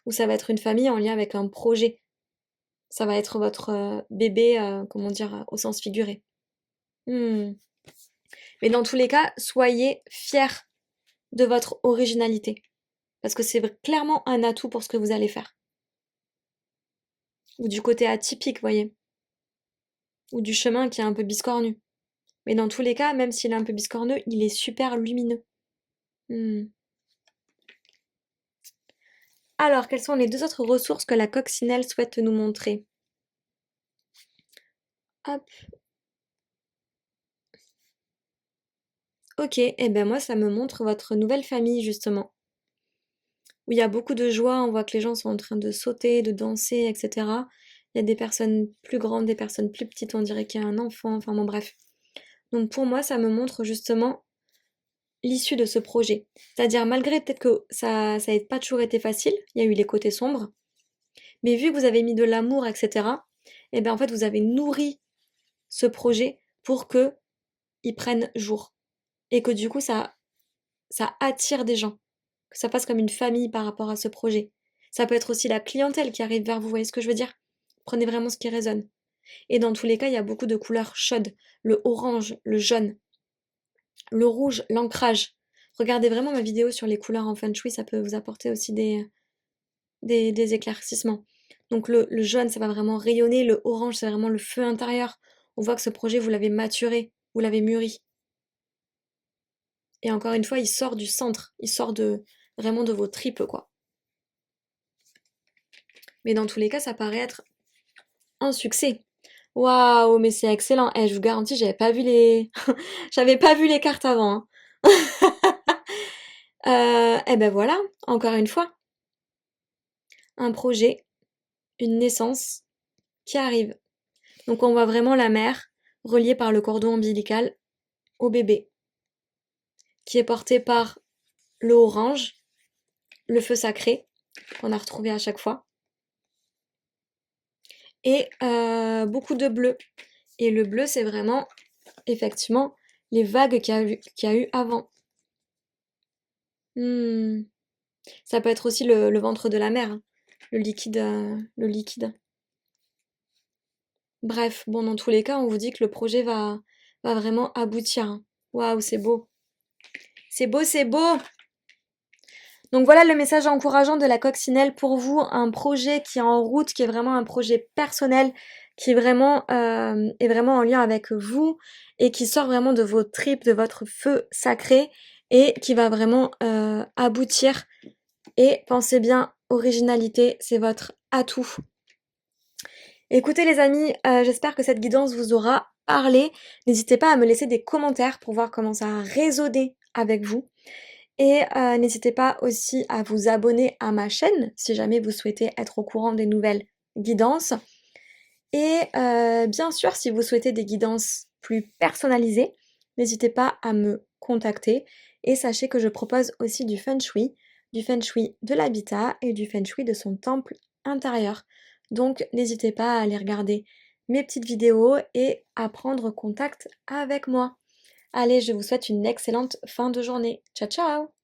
Ou ça va être une famille en lien avec un projet. Ça va être votre bébé, comment dire, au sens figuré. Hmm. Mais dans tous les cas, soyez fiers de votre originalité. Parce que c'est clairement un atout pour ce que vous allez faire. Ou du côté atypique, voyez. Ou du chemin qui est un peu biscornu. Mais dans tous les cas, même s'il est un peu biscorneux, il est super lumineux. Hmm. Alors, quelles sont les 2 autres ressources que la coccinelle souhaite nous montrer? Hop. Ok, et ben moi ça me montre votre nouvelle famille justement. Où il y a beaucoup de joie, on voit que les gens sont en train de sauter, de danser, etc. Il y a des personnes plus grandes, des personnes plus petites, on dirait qu'il y a un enfant, enfin bon bref. Donc pour moi, ça me montre justement l'issue de ce projet. C'est-à-dire malgré peut-être que ça n'a pas toujours été facile, il y a eu les côtés sombres, mais vu que vous avez mis de l'amour, etc., et bien en fait vous avez nourri ce projet pour que il prenne jour. Et que du coup ça attire des gens. Que ça passe comme une famille par rapport à ce projet. Ça peut être aussi la clientèle qui arrive vers vous, vous voyez ce que je veux dire? Prenez vraiment ce qui résonne. Et dans tous les cas, il y a beaucoup de couleurs chaudes. Le orange, le jaune, le rouge, l'ancrage. Regardez vraiment ma vidéo sur les couleurs en feng shui, ça peut vous apporter aussi des éclaircissements. Donc le jaune, ça va vraiment rayonner. Le orange, c'est vraiment le feu intérieur. On voit que ce projet, vous l'avez maturé, vous l'avez mûri. Et encore une fois, il sort du centre, il sort vraiment de vos tripes, quoi. Mais dans tous les cas, ça paraît être un succès. Waouh, mais c'est excellent. Je vous garantis, j'avais pas vu les cartes avant, hein. Et ben voilà, encore une fois, un projet, une naissance qui arrive. Donc on voit vraiment la mère reliée par le cordon ombilical au bébé, qui est porté par le orange, le feu sacré, qu'on a retrouvé à chaque fois, et beaucoup de bleu. Et le bleu, c'est vraiment, effectivement, les vagues qu'il y a eu avant. Ça peut être aussi le ventre de la mer, hein, le liquide, le liquide. Bref, bon, dans tous les cas, on vous dit que le projet va vraiment aboutir, hein. Waouh, c'est beau. C'est beau, c'est beau! Donc voilà le message encourageant de la coccinelle pour vous, un projet qui est en route, qui est vraiment un projet personnel, qui vraiment, est vraiment en lien avec vous et qui sort vraiment de vos tripes, de votre feu sacré et qui va vraiment, aboutir. Et pensez bien, originalité, c'est votre atout. Écoutez les amis, j'espère que cette guidance vous aura parlé. N'hésitez pas à me laisser des commentaires pour voir comment ça a résonné avec vous. Et n'hésitez pas aussi à vous abonner à ma chaîne si jamais vous souhaitez être au courant des nouvelles guidances. Et bien sûr, si vous souhaitez des guidances plus personnalisées, n'hésitez pas à me contacter. Et sachez que je propose aussi du feng shui de l'habitat et du feng shui de son temple intérieur. Donc n'hésitez pas à aller regarder mes petites vidéos et à prendre contact avec moi. Allez, je vous souhaite une excellente fin de journée. Ciao ciao!